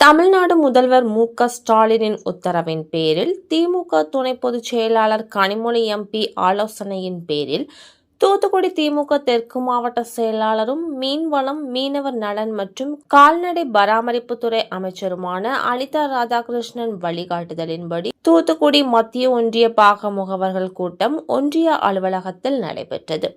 தமிழ்நாடு முதல்வர் மு.க.ஸ்டாலினின் உத்தரவின் பேரில் திமுக துணை பொதுச் செயலாளர் கனிமொழி எம்பி ஆலோசனையின் பேரில் தூத்துக்குடி திமுக தெற்கு மாவட்ட செயலாளரும் மீன்வளம் மீனவர் நலன் மற்றும் கால்நடை பராமரிப்புத்துறை அமைச்சருமான அனிதா ராதாகிருஷ்ணன் வழிகாட்டுதலின்படி தூத்துக்குடி மத்திய ஒன்றிய பாக முகவர்கள் கூட்டம் ஒன்றிய அலுவலகத்தில் நடைபெற்றது.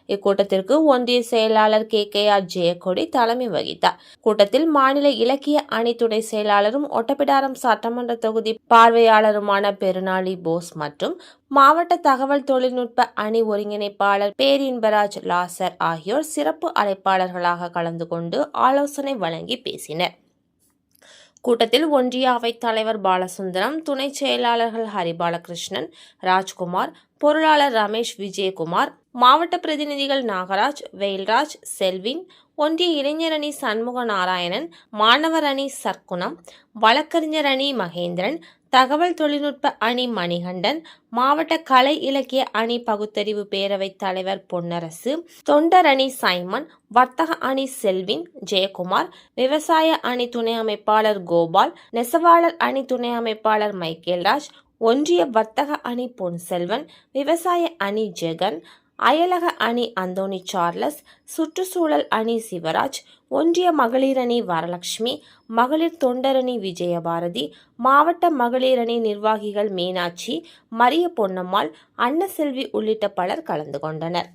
இக்கூட்டத்திற்கு ஒன்றிய செயலாளர் KKR ஜெயக்கொடி தலைமை வகித்தார். கூட்டத்தில் மாநில இலக்கிய அணி துணை செயலாளரும் ஒட்டப்பிடாரம் சட்டமன்ற தொகுதி பார்வையாளருமான பெருநாளி போஸ் மற்றும் மாவட்ட தகவல் தொழில்நுட்ப அணி ஒருங்கிணைப்பாளர் பேரின்பராஜ் லாசர் ஆகியோர் சிறப்பு அழைப்பாளர்களாக கலந்து கொண்டு ஆலோசனை வழங்கி பேசினர். கூட்டத்தில் ஒன்றிய அவைத் தலைவர் பாலசுந்தரம், துணை செயலாளர்கள் ஹரிபாலகிருஷ்ணன், ராஜ்குமார், பொருளாளர் ரமேஷ் விஜயகுமார், மாவட்ட பிரதிநிதிகள் நாகராஜ், வெயில்ராஜ், செல்வின், ஒன்றிய இளைஞர் அணி சண்முக நாராயணன், மாணவர் அணி சர்க்குணம், வழக்கறிஞர் அணி மகேந்திரன், தகவல் தொழில்நுட்ப அணி மணிகண்டன், மாவட்ட கலை இலக்கிய அணி பகுத்தறிவு பேரவைத் தலைவர் பொன்னரசு, தொண்டர் அணி சைமன், வர்த்தக அணி செல்வின் ஜெயக்குமார், விவசாய அணி துணை அமைப்பாளர் கோபால், நெசவாளர் அணி துணை அமைப்பாளர் மைக்கேல்ராஜ், ஒன்றிய வர்த்தக அணி பொன்செல்வன், விவசாய அணி ஜெகன், அயலக அணி அந்தோணி சார்லஸ், சுற்றுச்சூழல் அணி சிவராஜ், ஒன்றிய மகளிர் அணி வரலட்சுமி, மகளிர் தொண்டரணி விஜயபாரதி, மாவட்ட மகளிர் அணி நிர்வாகிகள் மீனாட்சி, மரிய பொன்னம்மாள், அன்னசெல்வி உள்ளிட்ட பலர் கலந்து கொண்டனர்.